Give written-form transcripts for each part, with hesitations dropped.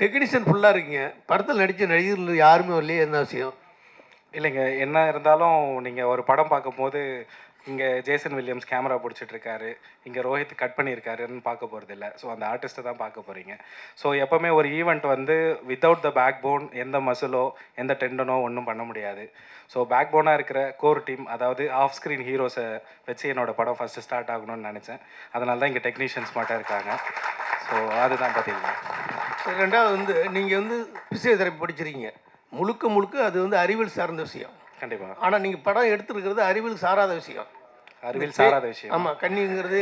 Technician ஃபுல்லாக இருக்கீங்க, படத்தில் நடித்த நடிகர்கள் யாருமே வரலையே, என்ன விஷயம்? இல்லைங்க, என்ன இருந்தாலும் நீங்கள் ஒரு படம் பார்க்கும்போது இங்கே ஜேசன் வில்லியம்ஸ் கேமரா பிடிச்சிட்ருக்காரு, இங்கே ரோஹித் கட் பண்ணியிருக்காருன்னு பார்க்க போகிறது இல்லை. ஸோ அந்த ஆர்டிஸ்ட்டை தான் பார்க்க போகிறீங்க. ஸோ எப்போவுமே ஒரு ஈவெண்ட் வந்து வித்தவுட் த பேக் போன், எந்த மசிலோ எந்த டெண்டனோ ஒன்றும் பண்ண முடியாது. ஸோ பேக் போனாக இருக்கிற கோர் டீம், அதாவது ஆஃப் ஸ்க்ரீன் ஹீரோஸை வச்சு என்னோடய படம் ஃபஸ்ட்டு ஸ்டார்ட் ஆகணும்னு நினச்சேன். அதனால தான் இங்கே டெக்னீஷியன்ஸ் மட்டும் இருக்காங்க. ஸோ அதுதான் பார்த்தீங்கன்னா. ரெண்டாவது வந்து நீங்கள் வந்து பிசியோதெரப்பி படிச்சிருக்கீங்க, முழுக்க முழுக்க அது வந்து அறிவியல் சார்ந்த விஷயம். கண்டிப்பாக. ஆனால் நீங்கள் படம் எடுத்துருக்கிறது அறிவியல் சாராத விஷயம். அறிவியல் சாராத விஷயம். ஆமாம், கண்ணிங்கிறது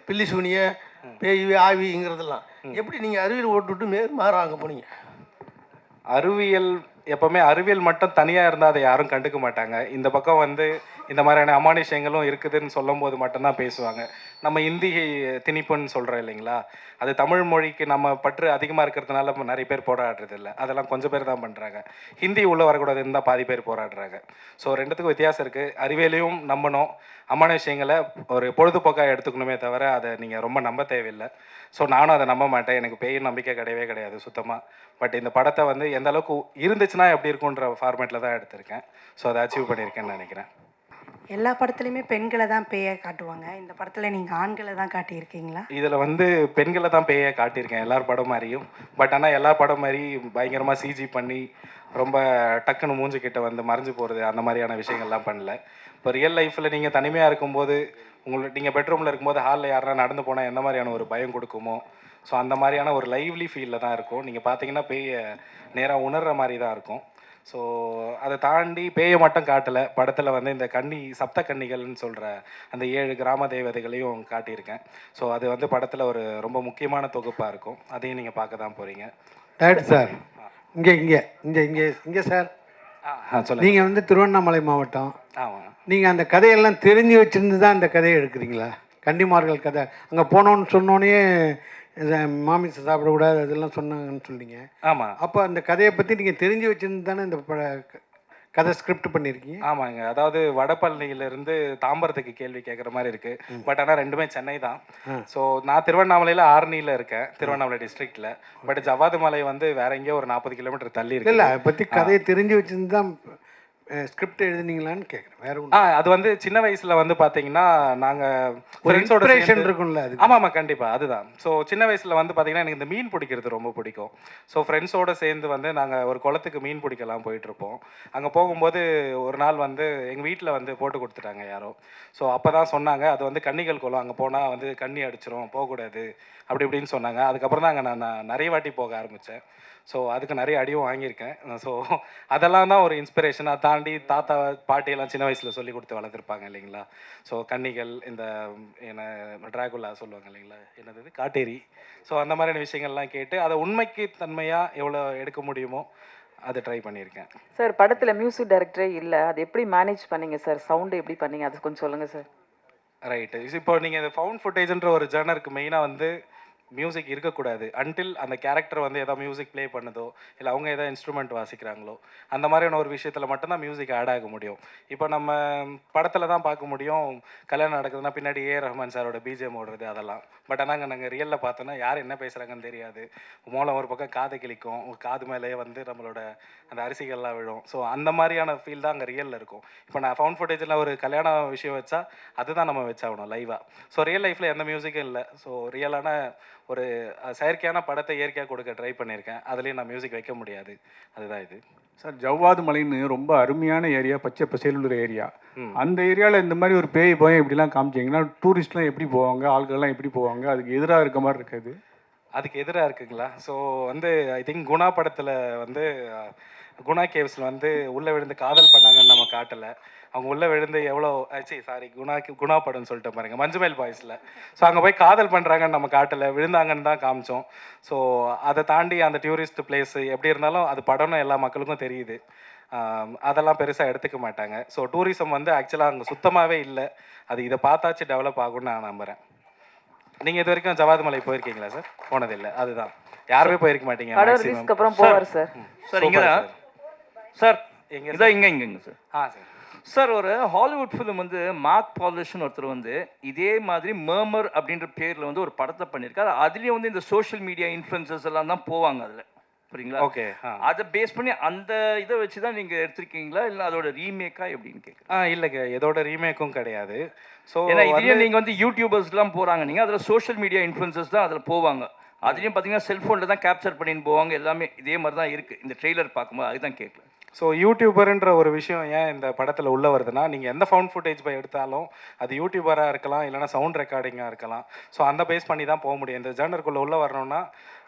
பில்லி சூனிய பேய் ஆவிங்கிறதெல்லாம் எப்படி நீங்கள் அறிவியல் ஓட்டுவிட்டு மாறாங்க போனீங்க? அறிவியல் எப்போவுமே அறிவியல் மட்டும் தனியாக இருந்தால் அதை யாரும் கண்டுக்க மாட்டாங்க. இந்த பக்கம் வந்து இந்த மாதிரியான அமானுஷங்களும் இருக்குதுன்னு சொல்லும் போது மட்டும்தான் பேசுவாங்க. நம்ம இந்தி திணிப்புன்னு சொல்கிறோம் இல்லைங்களா, அது தமிழ் மொழிக்கு நம்ம பற்று அதிகமாக இருக்கிறதுனால நிறைய பேர் போராடுறது இல்லை. அதெல்லாம் கொஞ்சம் பேர் தான் பண்ணுறாங்க. ஹிந்தி உள்ளே வரக்கூடாதுன்னு தான் பாதி பேர் போராடுறாங்க. ஸோ ரெண்டுத்துக்கும் வித்தியாசம் இருக்குது. அறிவியலையும் நம்பணும், அமானுஷங்களை ஒரு பொழுதுபோக்காக எடுத்துக்கணுமே தவிர அதை நீங்கள் ரொம்ப நம்ப தேவையில்லை. ஸோ நானும் அதை நம்ப மாட்டேன். எனக்கு பேயும் நம்பிக்கை கிடையவே கிடையாது சுத்தமாக. பட் இந்த படத்தை வந்து எந்த அளவுக்கு இருந்துச்சுன்னா எப்படி இருக்குன்ற ஃபார்மேட்டில் தான் எடுத்திருக்கேன். ஸோ அதை அச்சீவ் பண்ணியிருக்கேன்னு நினைக்கிறேன். எல்லா படத்துலையுமே பெண்களை தான் பேயை காட்டுவாங்க, இந்த படத்தில் நீங்கள் ஆண்களை தான் காட்டியிருக்கீங்களா? இதில் வந்து பெண்களை தான் பேயை காட்டியிருக்கேன் எல்லார் படம் மாதிரியும். பட் ஆனால் எல்லா படம் மாதிரி பயங்கரமாக சிஜி பண்ணி ரொம்ப டக்குன்னு மூஞ்சிக்கிட்ட வந்து மறைஞ்சு போகிறது அந்த மாதிரியான விஷயங்கள்லாம் பண்ணல. இப்போ ரியல் லைஃப்பில் நீங்கள் தனிமையாக இருக்கும்போது, நீங்கள் பெட்ரூமில் இருக்கும்போது ஹாலில் யாருனா நடந்து போனால் எந்த மாதிரியான ஒரு பயம் கொடுக்குமோ, ஸோ அந்த மாதிரியான ஒரு லைவ்லி ஃபீலில் தான் இருக்கும். நீங்கள் பார்த்தீங்கன்னா பேயை நேராக உணர்கிற மாதிரி தான் இருக்கும். ஸோ அதை தாண்டி பேயை மட்டும் காட்டலை, படத்தில் வந்து இந்த சப்த கன்னிகள்னு சொல்கிற அந்த 7 கிராம தேவதைகளையும் காட்டியிருக்கேன். ஸோ அது வந்து படத்தில் ஒரு ரொம்ப முக்கியமான தொகுப்பாக இருக்கும். அதையும் நீங்கள் பார்க்க தான் போகிறீங்க. Right sir. இங்கே இங்கே இங்கே இங்கே இங்கே சார், சொல்லுங்கள். நீங்கள் வந்து திருவண்ணாமலை மாவட்டம். ஆமாம். நீங்கள் அந்த கதையெல்லாம் தெரிஞ்சு வச்சுருந்து தான் இந்த கதையை எடுக்கிறீங்களா? கன்னிமார்கள் கதை அங்கே போனோன்னு சொன்னோன்னே மாமிசை சாப்பிடக்கூடாது அதெல்லாம் சொன்னாங்கன்னு சொன்னீங்க. ஆமாம். அப்போ அந்த கதையை பற்றி நீங்கள் தெரிஞ்சு வச்சுருந்து தானே இந்த கதை ஸ்கிரிப்ட் பண்ணியிருக்கீங்க? ஆமாங்க. அதாவது வடபழனியிலேருந்து தாம்பரத்துக்கு கேள்வி கேட்குற மாதிரி இருக்குது. பட் ஆனால் ரெண்டுமே சென்னை தான். ஸோ நான் திருவண்ணாமலையில் ஆரணியில் இருக்கேன், திருவண்ணாமலை டிஸ்ட்ரிக்டில். பட் ஜவாது மலை வந்து வேற எங்கேயோ ஒரு 40 கிலோமீட்டர் தள்ளி இருக்கு. இல்லை, அதை பற்றி கதையை தெரிஞ்சு வச்சுருந்து தான் ஸ்கிரிப்ட் எழுதுனீங்களான்னு கேட்குறேன், வேற ஒன்று. அது வந்து சின்ன வயசில் வந்து பார்த்தீங்கன்னா நாங்கள் ஃப்ரெண்ட்ஸோட இருக்கும்ல அது. ஆமாம் கண்டிப்பாக, அதுதான். ஸோ சின்ன வயசில் வந்து பார்த்தீங்கன்னா எனக்கு இந்த மீன் பிடிக்கிறது ரொம்ப பிடிக்கும். ஸோ ஃப்ரெண்ட்ஸோடு சேர்ந்து வந்து நாங்கள் ஒரு குளத்துக்கு மீன் பிடிக்கலாம் போயிட்டுருப்போம். அங்கே போகும்போது ஒரு நாள் வந்து எங்கள் வீட்டில் வந்து போட்டு கொடுத்துட்டாங்க யாரோ. ஸோ அப்போ தான் சொன்னாங்க அது வந்து கன்னிகள் குளம், அங்கே போனால் வந்து கண்ணி அடிச்சிரும், போகக்கூடாது அப்படி இப்படின்னு சொன்னாங்க. அதுக்கப்புறம் தான் அங்கே நான் நிறைய வாட்டி போக ஆரம்பித்தேன். ஸோ அதுக்கு நிறைய அடியும் வாங்கியிருக்கேன். ஸோ அதெல்லாம் தான் ஒரு இன்ஸ்பிரேஷன். அதை தாண்டி தாத்தா பாட்டியெல்லாம் சின்ன வயசில் சொல்லி கொடுத்து வளர்த்துருப்பாங்க இல்லைங்களா. ஸோ கன்னிகள், இந்த என்ன ட்ராகுலா சொல்லுவாங்க இல்லைங்களா, என்னது காட்டேரி. ஸோ அந்த மாதிரியான விஷயங்கள்லாம் கேட்டு அதை உண்மைக்கு தன்மையாக எவ்வளோ எடுக்க முடியுமோ அதை ட்ரை பண்ணியிருக்கேன். சார் படத்தில் மியூசிக் டைரக்டரே இல்லை, அது எப்படி மேனேஜ் பண்ணீங்க சார்? சவுண்டு எப்படி பண்ணீங்க, அது கொஞ்சம் சொல்லுங்கள் சார். ரைட்டு. இப்போ நீங்கள் இந்த ஃபவுண்ட் ஃபுட்டேஜ்ன்ற ஒரு ஜர்னருக்கு மெயினாக வந்து மியூசிக் இருக்கக்கூடாது அன்டில் அந்த கேரக்டர் வந்து எதாவது மியூசிக் ப்ளே பண்ணுதோ இல்லை அவங்க எதாவது இன்ஸ்ட்ருமெண்ட் வாசிக்கிறாங்களோ அந்த மாதிரியான ஒரு விஷயத்தில் மட்டும்தான் மியூசிக் ஆட் ஆக முடியும். இப்போ நம்ம படத்தில் தான் பார்க்க முடியும், கல்யாணம் நடக்குதுன்னா பின்னாடி ரஹ்மான் சாரோட பிஜிஎம் ஓடுறது அதெல்லாம். பட் ஆனால் நாங்கள் ரியலில் பார்த்தோன்னா யார் என்ன பேசுகிறாங்கன்னு தெரியாது. மூலம் ஒரு பக்கம் காது கிளிக்கும், காது மேலேயே வந்து நம்மளோட அந்த அரிசிகள்லாம் விழும். ஸோ அந்த மாதிரியான ஃபீல் தான் அங்கே ரியலில் இருக்கும். இப்போ நான் ஃபவுண்ட் ஃபுட்டேஜில் ஒரு கல்யாண விஷயம் வச்சா அதுதான் நம்ம வச்சாகணும் லைவாக. ஸோ ரியல் லைஃப்பில் எந்த மியூசிக்கும் இல்லை. ஸோ ரியலான ஒரு செயற்கையான படத்தை இயற்கையாக கொடுக்க ட்ரை பண்ணியிருக்கேன். அதுலேயும் நான் மியூசிக் வைக்க முடியாது, அதுதான் இது. சார் ஜவ்வாது மலைன்னு ரொம்ப அருமையான ஏரியா, பச்சை பசேலுள்ள ஏரியா. அந்த ஏரியாவில் இந்த மாதிரி ஒரு பேய் பயம் இப்படிலாம் காமிச்சிங்கன்னா டூரிஸ்ட்லாம் எப்படி போவாங்க, ஆட்கள்லாம் எப்படி போவாங்க? அதுக்கு எதிராக இருக்க மாதிரி இருக்காது? அதுக்கு எதிராக இருக்குங்களா? ஸோ வந்து ஐ திங்க் குணா படத்தில் வந்து குணா கேவ்ஸில் வந்து உள்ளே விழுந்து காதல் பண்ணாங்கன்னு நம்ம காட்டலை. அவங்க உள்ளே விழுந்து எவ்வளோ குணா படம்னு சொல்லிட்டு பாருங்க, மஞ்சுமேல் பாய்ஸில். ஸோ அங்கே போய் காதல் பண்ணுறாங்கன்னு நம்ம காட்டலை, விழுந்தாங்கன்னு தான் காமிச்சோம். ஸோ அதை தாண்டி அந்த டூரிஸ்ட் பிளேஸ் எப்படி இருந்தாலும் அது படம்னு எல்லா மக்களுக்கும் தெரியுது. அதெல்லாம் பெருசாக எடுத்துக்க மாட்டாங்க. ஸோ டூரிசம் வந்து ஆக்சுவலாக அங்கே சுத்தமாகவே இல்லை. அது இதை பார்த்தாச்சு டெவலப் ஆகும்னு நான் நம்புகிறேன். நீங்கள் இது வரைக்கும் ஜவாது மலை போயிருக்கீங்களா சார்? போனதில்லை, அதுதான். யாருமே போயிருக்க மாட்டீங்க. அப்புறம் போவார் சார். சார் இங்கே சார் எங்கே இங்கே இங்கேங்க சார். சார் சார் ஒரு ஹாலிவுட் ஃபிலிம் வந்து மார்க் பாலிஷ்னு ஒருத்தர் வந்து இதே மாதிரி மர்மர் அப்படின்ற பேரில் வந்து ஒரு படத்தை பண்ணியிருக்காரு. அதுலேயும் வந்து இந்த சோஷியல் மீடியா இன்ஃப்ளூயன்சர்ஸ் எல்லாம் தான் போவாங்க அதில். புரியுங்களா? ஓகே. அதை பேஸ் பண்ணி அந்த இதை வச்சு தான் நீங்கள் எடுத்திருக்கீங்களா இல்லை அதோட ரீமேக்கா எப்படின்னு கேட்குறேன். இல்லைங்க, எதோட ரீமேக்கும் கிடையாது. ஸோ ஏன்னா இதுலேயே நீங்கள் வந்து யூடியூபர்ஸ்லாம் போகிறாங்க, நீங்கள் அதில் சோஷியல் மீடியா இன்ஃப்ளூயன்சஸ் தான் அதில் போவாங்க. அதுலேயும் பார்த்தீங்கன்னா செல்ஃபோனில் தான் கேப்சர் பண்ணின்னு போவாங்க. எல்லாமே இதே மாதிரி தான் இருக்குது இந்த ட்ரெய்லர் பார்க்கும்போது. அதுதான் கேட்கல. ஸோ யூடியூபர்ன்ற ஒரு விஷயம் ஏன் இந்த படத்தில் உள்ள வருதுன்னா, நீங்கள் எந்த ஃபவுண்ட் ஃபுட்டேஜ் போய் எடுத்தாலும் அது யூடியூபராக இருக்கலாம், இல்லைனா சவுண்ட் ரெக்கார்டிங்காக இருக்கலாம். ஸோ அந்த பேஸ் பண்ணி தான் போக முடியும். இந்த ஜேர்னருக்குள்ளே உள்ள வரணும்னா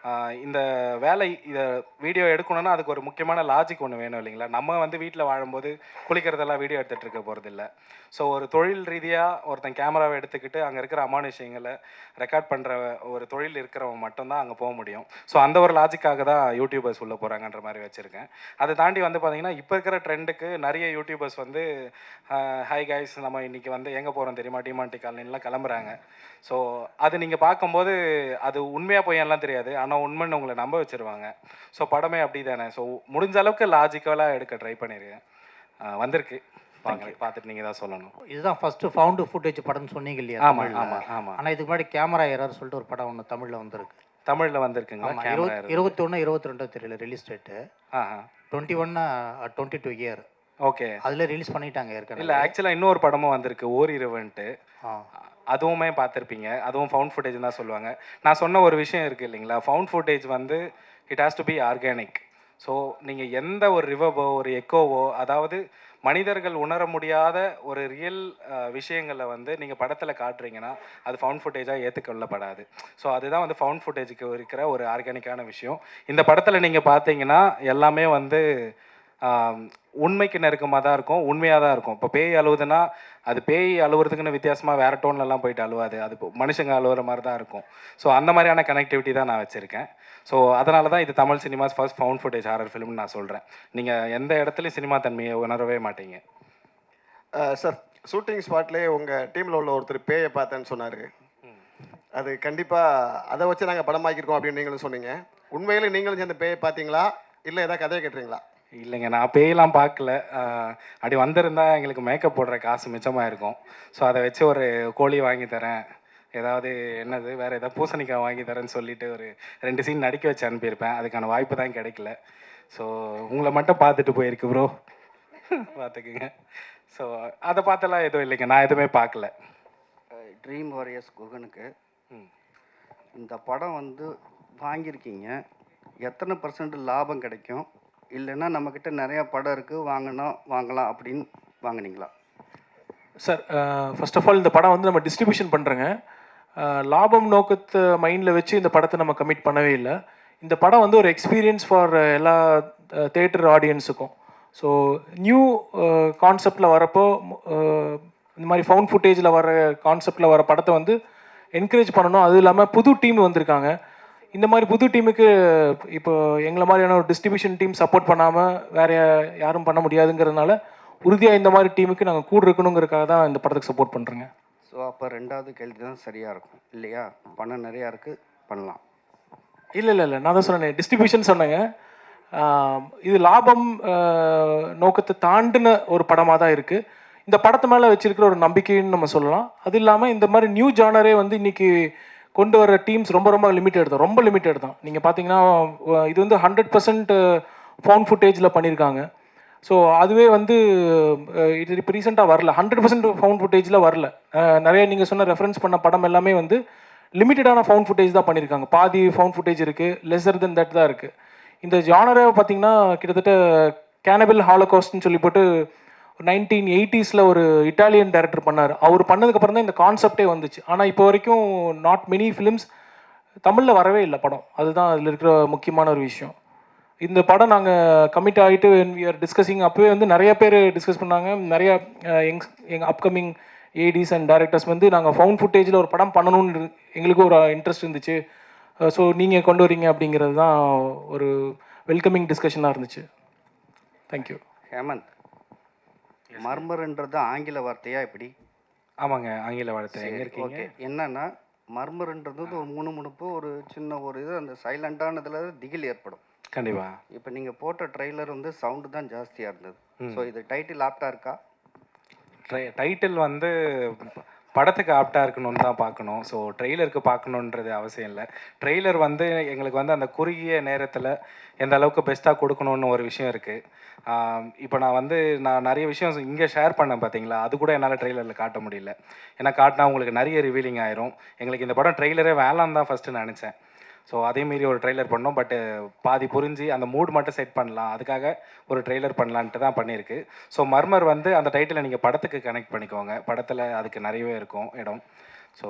இந்த வேலை இதை வீடியோ எடுக்கணும்னா அதுக்கு ஒரு முக்கியமான லாஜிக் ஒன்று வேணும் இல்லைங்களா? நம்ம வந்து வீட்டில் வாழும்போது குளிக்கிறதெல்லாம் வீடியோ எடுத்துகிட்டு இருக்க போகிறதில்ல. ஸோ ஒரு தொழில் ரீதியாக ஒருத்தன் கேமராவை எடுத்துக்கிட்டு அங்கே இருக்கிற அமானுஷயங்களை ரெக்கார்ட் பண்ணுற ஒரு தொழில் இருக்கிறவங்க மட்டும்தான் அங்கே போக முடியும். ஸோ அந்த ஒரு லாஜிக்காக தான் யூடியூபர்ஸ் உள்ளே போகிறாங்கன்ற மாதிரி வச்சுருக்கேன். அதை தாண்டி வந்து பார்த்திங்கன்னா இப்போ இருக்கிற ட்ரெண்டுக்கு நிறைய யூடியூபர்ஸ் வந்து ஹாய் கைஸ் நம்ம இன்றைக்கி வந்து எங்கே போகிறோம் தெரியுமா, டிமாண்டி காலனிலாம் கிளம்புறாங்க. ஸோ அது நீங்கள் பார்க்கும்போது அது உண்மையாக போயெல்லாம் தெரியாது, ஆனால் உண்மைன்னு உங்களை நம்ப வச்சுருவாங்க. ஸோ படமே அப்படி தானே. ஸோ முடிஞ்ச அளவுக்கு லாஜிக்கலாக எடுக்க ட்ரை பண்ணியிருக்கேன். வந்திருக்கு, வாங்க பார்த்துட்டு நீங்கள் தான் சொல்லணும். இதுதான் ஃபஸ்ட்டு ஃபவுண்டு ஃபுட்டேஜ் படம்னு சொன்னீங்க இல்லையா? ஆமாம் ஆமாம் ஆமாம். ஆனால் இதுக்கு முன்னாடி கேமரா எரர் சொல்லிட்டு ஒரு படம் ஒன்று தமிழில் வந்திருக்கு. தமிழில் வந்திருக்குங்களா? 21 22 தெரியல ரிலீஸ் டேட்டு. 21 22 இயர். ஓகே, அதில் ரிலீஸ் பண்ணிட்டாங்க ஏற்கனவே. இல்லை ஆக்சுவலாக இன்னொரு படமும் வந்திருக்கு, ஓரிரவன்ட்டு. அதுவுமே பார்த்துருப்பீங்க. அதுவும் ஃபவுண்ட் ஃபுட்டேஜ் தான் சொல்லுவாங்க. நான் சொன்ன ஒரு விஷயம் இருக்குது இல்லைங்களா, ஃபவுண்ட் ஃபுட்டேஜ் வந்து it has to be organic. So நீங்கள் எந்த ஒரு ரிவர்வோ ஒரு எக்கோவோ, அதாவது மனிதர்கள் உணர முடியாத ஒரு ரியல் விஷயங்களை வந்து நீங்கள் படத்தில் காட்டுறீங்கன்னா அது ஃபவுண்ட் ஃபுட்டேஜாக ஏற்றுக்கொள்ளப்படாது. ஸோ அதுதான் வந்து ஃபவுண்ட் ஃபுட்டேஜுக்கு இருக்கிற ஒரு ஆர்கானிக்கான விஷயம். இந்த படத்தில் நீங்கள் பார்த்தீங்கன்னா எல்லாமே வந்து உண்மைக்கு நெருக்கமாக தான் இருக்கும், உண்மையாக தான் இருக்கும். இப்போ பேய் அழுவுதுன்னா அது பேய் அழுவுறதுக்குன்னு வித்தியாசமாக வேறு டோன்லலாம் போயிட்டு அழுவாது, அது மனுஷங்க அழுவுற மாதிரி தான் இருக்கும். ஸோ அந்த மாதிரியான கனெக்டிவிட்டி தான் நான் வச்சுருக்கேன். ஸோ அதனால தான் இது Tamil cinemas first found footage horror ஃபிலிம்னு நான் சொல்கிறேன். நீங்கள் எந்த இடத்துலையும் சினிமா தன்மையை உணரவே மாட்டீங்க. சார், ஷூட்டிங் ஸ்பாட்லேயே உங்கள் டீமில் உள்ள ஒருத்தர் பேயை பார்த்தேன்னு சொன்னார். அது கண்டிப்பாக அதை வச்சு நாங்கள் படமாக்கியிருக்கோம் அப்படின்னு நீங்களும் சொன்னீங்க. உண்மையிலே நீங்களும் சேர்ந்த பேயை பார்த்தீங்களா இல்லை ஏதாவது கதையை கேட்டுறீங்களா? இல்லைங்க, நான் பேயெல்லாம் பார்க்கல. அப்படி வந்திருந்தா எங்களுக்கு மேக்கப் போடுற காசு மிச்சமாக இருக்கும். ஸோ அதை வச்சு ஒரு கோழி வாங்கி தரேன், ஏதாவது என்னது வேறு ஏதாவது பூசணிக்காய் வாங்கி தரேன்னு சொல்லிட்டு ஒரு 2 சீன் நடிக்க வச்சு அனுப்பியிருப்பேன். அதுக்கான வாய்ப்பு தான் கிடைக்கல. ஸோ உங்களை மட்டும் பார்த்துட்டு போயிருக்கு ப்ரோ, பார்த்துக்குங்க. ஸோ அதை பார்த்தெல்லாம் எதுவும் இல்லைங்க, நான் எதுவுமே பார்க்கல. ட்ரீம் வாரியர்ஸ் குகனுக்கு இந்த படம் வந்து வாங்கியிருக்கீங்க, எத்தனை % லாபம் கிடைக்கும்? இல்லைன்னா நம்மக்கிட்ட நிறையா படம் இருக்குது வாங்கலாம் அப்படின்னு வாங்கினீங்களா? சார், ஃபர்ஸ்ட் ஆஃப் ஆல் இந்த படம் வந்து நம்ம டிஸ்ட்ரிபியூஷன் பண்ணுறோங்க. லாபம் நோக்கத்தை மைண்டில் வச்சு இந்த படத்தை நம்ம கமிட் பண்ணவே இல்லை. இந்த படம் வந்து ஒரு எக்ஸ்பீரியன்ஸ் ஃபார் எல்லா தேட்டர் ஆடியன்ஸுக்கும். ஸோ நியூ கான்செப்டில் வரப்போ இந்த மாதிரி ஃபவுண்ட் ஃபுட்டேஜில் வர கான்செப்டில் வர படத்தை வந்து என்கரேஜ் பண்ணணும். அதுவும் இல்லாமல் புது டீம் வந்திருக்காங்க. இந்த மாதிரி புது டீமுக்கு இப்போ எங்களை மாதிரியான ஒரு டிஸ்ட்ரிபியூஷன் டீம் சப்போர்ட் பண்ணாமல் வேறு யாரும் பண்ண முடியாதுங்கிறதுனால உறுதியாக இந்த மாதிரி டீமுக்கு நாங்கள் கூட இருக்கணுங்கிறதுக்காக தான் இந்த படத்துக்கு சப்போர்ட் பண்ணுறோங்க. ஸோ அப்போ 2வது கேள்வி தான் சரியாக இருக்கும் இல்லையா? பணம் நிறையா இருக்குது, பண்ணலாம். இல்லை, நான் தான் சொன்னேன், டிஸ்ட்ரிபியூஷன் சொன்னேங்க. இது லாபம் நோக்கத்தை தாண்டின ஒரு படமாக தான் இருக்குது. இந்த படத்து மேலே வச்சிருக்கிற ஒரு நம்பிக்கைன்னு நம்ம சொல்லலாம். அது இல்லாமல் இந்த மாதிரி நியூ ஜானரே வந்து இன்றைக்கி கொண்டு வர டீம்ஸ் ரொம்ப லிமிட்டட் தான். நீங்கள் பார்த்தீங்கன்னா இது வந்து 100% ஃபவுண்ட் ஃபுட்டேஜில் பண்ணியிருக்காங்க. ஸோ அதுவே வந்து இது இப்போ ரீசெண்டாக வரல, 100% ஃபவுண்ட் ஃபுட்டேஜில் வரல. நிறைய நீங்கள் சொன்ன ரெஃபரன்ஸ் பண்ண படம் எல்லாமே வந்து லிமிட்டடான ஃபவுண்ட் ஃபுட்டேஜ் தான் பண்ணியிருக்காங்க. பாதி ஃபவுண்ட் ஃபுட்டேஜ் இருக்குது, லெஸர் தென் தட் தான் இருக்குது. இந்த ஜானரை பார்த்தீங்கன்னா கிட்டத்தட்ட கேனபிள் ஹாலோகாஸ்ட்னு சொல்லி போட்டு 1980s ஒரு இட்டாலியன் டைரக்டர் பண்ணார். அவர் பண்ணதுக்கப்புறம் தான் இந்த கான்செப்டே வந்துச்சு. ஆனால் இப்போ வரைக்கும் நாட் மெனி ஃபிலிம்ஸ் தமிழில் வரவே இல்லை படம். அதுதான் அதில் இருக்கிற முக்கியமான ஒரு விஷயம். இந்த படம் நாங்கள் கமிட் ஆகிட்டு வி ஆர் டிஸ்கஸிங் அப்போவே வந்து நிறைய பேர் டிஸ்கஸ் பண்ணாங்க. நிறையா எங்கள் அப்கமிங் ஏடிஸ் அண்ட் டைரக்டர்ஸ் வந்து நாங்கள் ஃபவுண்ட் ஃபுட்டேஜில் ஒரு படம் பண்ணணும்னு எங்களுக்கு ஒரு இன்ட்ரெஸ்ட் இருந்துச்சு. ஸோ நீங்கள் கொண்டு வரீங்க அப்படிங்கிறது தான் ஒரு வெல்கமிங் டிஸ்கஷனாக இருந்துச்சு. தேங்க்யூ. ஹேமந்த், மர்மர்ன்றது ஆங்கில வார்த்தையா எப்படி? ஆமாங்க, ஆங்கில வார்த்தை. எங்கே இருக்கீங்க? ஓகே, என்னன்னா மர்மர்ன்றது ஒரு முணுமுணுப்பு, ஒரு சின்ன ஒரு இது, அந்த சைலண்டானதுல திகில் ஏற்படும். கண்டிப்பாக. இப்போ நீங்கள் போட்ட ட்ரெய்லர் வந்து சவுண்டு தான் ஜாஸ்தியாக இருந்தது. ஸோ இது டைட்டில் ஆப்டாக இருக்கா? டைட்டில் வந்து படத்துக்கு ஆப்டாக இருக்கணும்னு தான் பார்க்கணும். ஸோ ட்ரெய்லருக்கு பார்க்கணுன்றது அவசியம் இல்லை. ட்ரெய்லர் வந்து எங்களுக்கு வந்து அந்த குறுகிய நேரத்தில் எந்த அளவுக்கு பெஸ்ட்டாக கொடுக்கணுன்னு ஒரு விஷயம் இருக்குது. இப்போ நான் நிறைய விஷயம் இங்கே ஷேர் பண்ணேன் பார்த்தீங்களா, அது கூட என்னால் ட்ரெய்லரில் காட்ட முடியல. ஏன்னா காட்டினா உங்களுக்கு நிறைய ரிவீலிங் ஆயிரும். எங்களுக்கு இந்த படம் ட்ரெய்லரே வேணான்னு தான் ஃபஸ்ட்டு நினச்சேன். ஸோ அதேமாரி ஒரு ட்ரெய்லர் பண்ணோம். பட்டு பாதி புரிஞ்சு அந்த மூட் மட்டும் செட் பண்ணலாம், அதுக்காக ஒரு ட்ரெய்லர் பண்ணலான்ட்டு தான் பண்ணியிருக்கு. ஸோ மர்மர் வந்து அந்த டைட்டிலை நீங்கள் படத்துக்கு கனெக்ட் பண்ணிக்கோங்க. படத்தில் அதுக்கு நிறையவே இருக்கும் இடம். ஸோ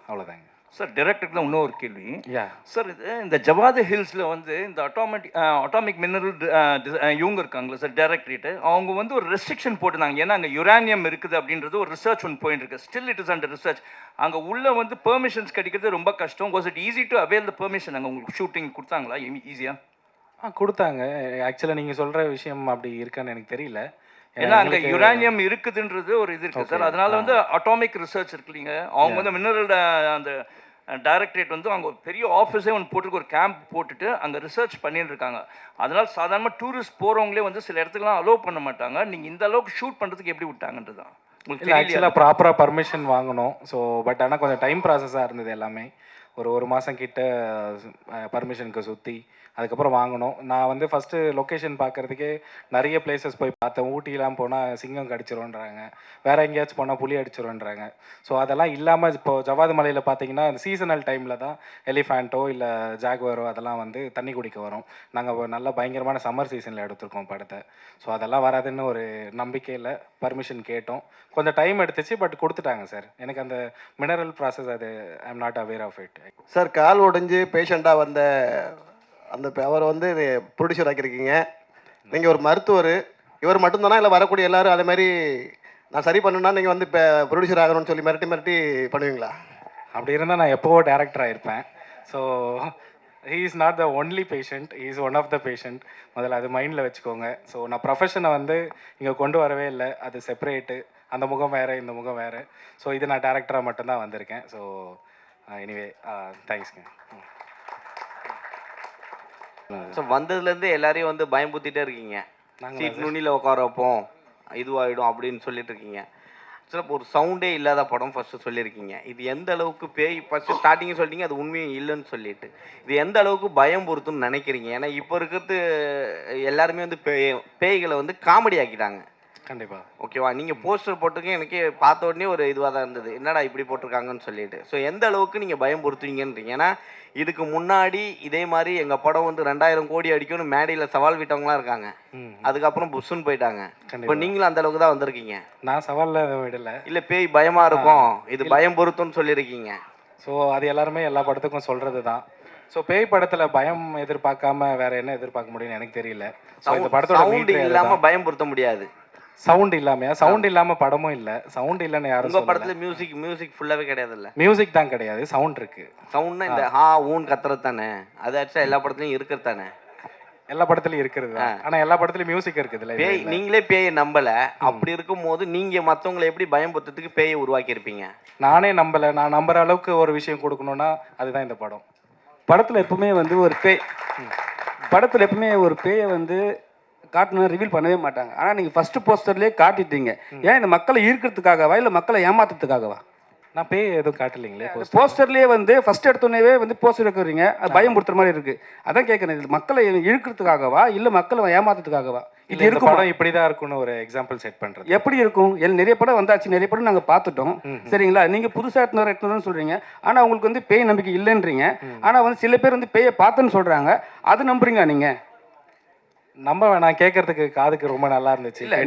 அவ்வளோதாங்க சார். டைரக்டருக்கு தான் இன்னொரு கேள்வி. யா சார், இது இந்த ஜவாது ஹில்ஸில் வந்து இந்த அட்டாமிக் மினரல் இவங்க இருக்காங்களா சார், டைரக்டரேட்டு, அவங்க வந்து ஒரு ரெஸ்ட்ரிக்ஷன் போட்டுருந்தாங்க. ஏன்னா அங்கே யுரானியம் இருக்குது அப்படின்றது ஒரு ரிசர்ச் ஒன்று போயிட்டு இருக்கு. Still it is under research. அங்கே உள்ள வந்து பெர்மிஷன்ஸ் கிடைக்கிறது ரொம்ப கஷ்டம். Was it easy to avail the permission? அங்கே உங்களுக்கு ஷூட்டிங் கொடுத்தாங்களா ஈஸியாக? கொடுத்தாங்க. ஆக்சுவலாக நீங்கள் சொல்கிற விஷயம் அப்படி இருக்கான்னு எனக்கு தெரியல. ஏன்னா அங்கே யுரானியம் இருக்குதுன்றது ஒரு இது இருக்குது சார். அதனால வந்து அட்டாமிக் ரிசர்ச் இருக்கு இல்லைங்க, அவங்க வந்து மினரல் அந்த டைரக்டரேட் வந்து அவங்க ஒரு பெரிய ஆஃபீஸே ஒன்று போட்டுருக்கு, ஒரு கேம்ப் போட்டுட்டு அங்கே ரிசர்ச் பண்ணிட்டு இருக்காங்க. அதனால் சாதாரணமாக டூரிஸ்ட் போகிறவங்களே வந்து சில இடத்துக்குலாம் அலோவ் பண்ண மாட்டாங்க. நீங்கள் இந்த அளவுக்கு ஷூட் பண்ணுறதுக்கு எப்படி விட்டாங்கன்றது தான் இல்லை. ஆக்சுவலாக ப்ராப்பராக பர்மிஷன் வாங்கணும். ஸோ பட் ஆனால் கொஞ்சம் டைம் ப்ராசஸாக இருந்தது எல்லாமே. ஒரு மாதம் கிட்ட பர்மிஷனுக்கு சுற்றி அதுக்கப்புறம் வாங்கணும். நான் வந்து ஃபஸ்ட்டு லொக்கேஷன் பார்க்குறதுக்கே நிறைய பிளேசஸ் போய் பார்த்தேன். ஊட்டிலாம் போனால் சிங்கம் கடிச்சிரும்ன்றாங்க, வேறு எங்கேயாச்சும் போனால் புலி அடிச்சிரும்ன்றாங்க. ஸோ அதெல்லாம் இல்லாமல் இப்போது ஜவாது மலையில் பார்த்தீங்கன்னா சீசனல் டைமில் தான் எலிஃபேண்ட்டோ இல்லை ஜாகுவரோ அதெல்லாம் வந்து தண்ணி குடிக்க வரும். நாங்கள் நல்ல பயங்கரமான சம்மர் சீசனில் எடுத்திருக்கோம் படத்தை. ஸோ அதெல்லாம் வராதுன்னு ஒரு நம்பிக்கையில் பர்மிஷன் கேட்டோம். கொஞ்சம் டைம் எடுத்துச்சு, பட் கொடுத்துட்டாங்க சார். எனக்கு அந்த மினரல் ப்ராசஸ் அது I am not aware of it. Sir, கால் உடைஞ்சு பேஷண்ட்டாக வந்த அந்த அவரை வந்து ப்ரொடியூசர் ஆக்கியிருக்கீங்க. நீங்கள் ஒரு மருத்துவர், இவர் மட்டும்தானா இல்லை வரக்கூடிய எல்லாரும் அதே மாதிரி நான் சரி பண்ணுன்னா நீங்கள் வந்து இப்போ ப்ரொடியூசர் ஆகணும்னு சொல்லி மிரட்டி பண்ணுவீங்களா? அப்படி இருந்தால் நான் எப்போவோ டேரக்டர் ஆகிருப்பேன். So he is not the only patient, he is one of the patient. முதல்ல அது மைண்டில் வச்சுக்கோங்க. ஸோ நான் ப்ரொஃபஷனை வந்து இங்கே கொண்டு வரவே இல்லை, அது செப்பரேட்டு. அந்த முகம் வேறு, இந்த முகம் வேறு. ஸோ இது நான் டேரக்டராக மட்டும்தான் வந்திருக்கேன். ஸோ எனிவே தேங்க்ஸ்ங்க. ஸோ வந்ததுலேருந்து எல்லாரையும் வந்து பயம்புத்திட்டே இருக்கீங்க. சீட் நுனியில் உட்கார வைப்போம், இதுவாகிடும் அப்படின்னு சொல்லிட்டு இருக்கீங்க. ஆக்சுவலாக இப்போ ஒரு சவுண்டே இல்லாத படம் ஃபஸ்ட்டு சொல்லியிருக்கீங்க. இது எந்த அளவுக்கு பேய், ஃபஸ்ட்டு ஸ்டார்டிங்கே சொல்லிட்டீங்க அது உண்மையும் இல்லைன்னு சொல்லிட்டு, இது எந்த அளவுக்கு பயம் பொறுத்துன்னு நினைக்கிறீங்க? ஏன்னா இப்போ இருக்கிறது எல்லாருமே வந்து பேய்களை வந்து காமெடி ஆக்கிட்டாங்க. கண்டிப்பாக. ஓகேவா? நீங்கள் போஸ்டர் போட்டிருக்கீங்க, எனக்கே பார்த்த உடனே ஒரு இதுவாக தான் இருந்தது, என்னடா இப்படி போட்டிருக்காங்கன்னு சொல்லிட்டு. ஸோ எந்த அளவுக்கு நீங்கள் பயம் பொறுத்துவீங்கன்றீங்க? ஏன்னா இதுக்கு முன்னாடி இதே மாதிரி எங்கள் படம் வந்து 2000 கோடி அடிக்கும்னு மேடையில் சவால் விட்டவங்களாம் இருக்காங்க. அதுக்கப்புறம் புஷ்ஷுன்னு போயிட்டாங்க. இப்போ நீங்களும் அந்த அளவுக்கு தான் வந்திருக்கீங்க. நான் சவாலில் விடலை. இல்லை பேய் பயமாக இருக்கும், இது பயம் பொறுத்துன்னு சொல்லியிருக்கீங்க. ஸோ அது எல்லாருமே எல்லா படத்துக்கும் சொல்கிறது தான். ஸோ பேய் படத்தில் பயம் எதிர்பார்க்காம வேற என்ன எதிர்பார்க்க முடியும்னு எனக்கு தெரியல. ஸோ இந்த படத்தோட சவுண்ட் இல்லாமல் பயம் பொருத்த முடியாது. சவுண்ட் இல்லாமையா? சவுண்ட் இல்லாமல் படமும் இல்லை. சவுண்ட் இல்லைன்னு யாரும் உங்கள் படத்தில் மியூசிக் ஃபுல்லாகவே கிடையாது. இல்லை மியூசிக் தான் கிடையாது, சவுண்ட் இருக்குது. சவுண்ட்னா இந்த ஹா ஊன் கத்துறது தானே, அது ஆக்சுவலாக எல்லா படத்துலையும் இருக்கிறது தானே? எல்லா படத்துலையும் இருக்கிறது, ஆனால் எல்லா படத்துலையும் மியூசிக் இருக்குதுல்ல. பேய் நீங்களே பேயை நம்பலை, அப்படி இருக்கும்போது நீங்கள் மற்றவங்களை எப்படி பயம் பொறுத்ததுக்கு பேயை உருவாக்கி இருப்பீங்க? நானே நம்பலை. நான் நம்புற அளவுக்கு ஒரு விஷயம் கொடுக்கணும்னா அதுதான் இந்த படம். படத்தில் எப்பவுமே வந்து படத்தில் எப்பவுமே ஒரு பேயை வந்து காட்டணும் ரிவீல் பண்ணவே மாட்டாங்க. ஆனால் நீங்கள் ஃபஸ்ட்டு போஸ்டர்லேயே காட்டிட்டீங்க. ஏன் இந்த மக்களை ஈர்க்கிறதுக்காகவா இல்லை மக்களை ஏமாத்துறதுக்காகவா? நான் பேய் எதுவும் காட்டலைங்களே. போஸ்டர்லேயே வந்து ஃபஸ்ட் எடுத்தோடனே வந்து போஸ்டர் இருக்கிறீங்க, அது பயம் கொடுத்துற மாதிரி இருக்குது. அதான் கேட்குறேன், இது மக்களை இழுக்கிறதுக்காகவா இல்லை மக்களை ஏமாத்துறதுக்காகவா? இது இருக்கும் படம் இப்படி தான் இருக்குன்னு ஒரு எக்ஸாம்பிள் செட் பண்ணுறது. எப்படி இருக்கும்? நிறைய படம் வந்தாச்சு, நிறைய படம் நாங்கள் பார்த்துட்டோம். சரிங்களா? நீங்கள் புதுசாக எடுத்துன்னு சொல்கிறீங்க, ஆனால் உங்களுக்கு வந்து பேய் நம்பிக்கை இல்லைன்றீங்க. ஆனால் வந்து சில பேர் வந்து பேயை பார்த்துன்னு சொல்கிறாங்க, அது நம்புறீங்க நீங்கள்? நம்ப வேணாம், கேட்கறதுக்கு காதுக்கு ரொம்ப நல்லா இருந்துச்சு. இல்லை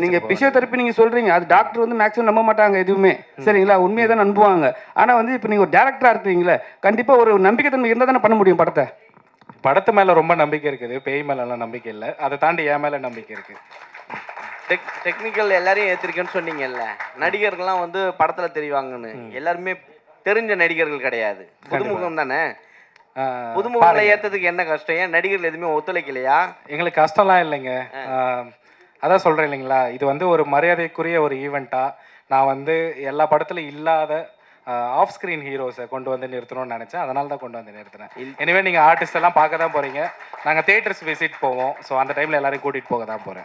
நீங்கள் பிசியோதெரப்பி நீங்கள் சொல்கிறீங்க, அது டாக்டர் வந்து மேக்ஸிமம் நம்ப மாட்டாங்க எதுவுமே. சரிங்களா? உண்மையை தான் நம்புவாங்க. ஆனால் வந்து இப்போ நீங்கள் ஒரு டேரக்டராக இருக்கிறீங்களே, கண்டிப்பாக ஒரு நம்பிக்கை தன்மை இருந்தால் தானே பண்ண முடியும் படத்தை. படத்து மேலே ரொம்ப நம்பிக்கை இருக்குது, பேய் மேலெல்லாம் நம்பிக்கை இல்லை. அதை தாண்டி என் மேலே நம்பிக்கை இருக்குது. டெக்னிக்கல் எல்லாரையும் ஏற்றிருக்கேன்னு சொன்னீங்கல்ல, நடிகர்கள்லாம் வந்து படத்தில் தெரிவாங்கன்னு. எல்லாருமே தெரிஞ்ச நடிகர்கள் கிடையாது, புதுமுகம் தானே. புதுமுகங்களை ஏற்றதுக்கு என்ன கஷ்டம்? ஏன் நடிகர்கள் எதுவுமே ஒத்துழைக்கலையா? எங்களுக்கு கஷ்டம்லாம் இல்லைங்க. அதான் சொல்கிறேன் இல்லைங்களா, இது வந்து ஒரு மரியாதைக்குரிய ஒரு ஈவெண்ட்டாக நான் வந்து எல்லா படத்துலையும் இல்லாத ஆஃப் ஸ்க்ரீன் ஹீரோஸை கொண்டு வந்து நிறுத்தணும்னு நினச்சேன். அதனால தான் கொண்டு வந்து நிறுத்தினேன். எனவே நீங்கள் ஆர்டிஸ்ட் எல்லாம் பார்க்க தான் போகிறீங்க. நாங்கள் தியேட்டர்ஸ் விசிட் போவோம். ஸோ அந்த டைமில் எல்லாரையும் கூட்டிகிட்டு போக தான் போகிறேன்.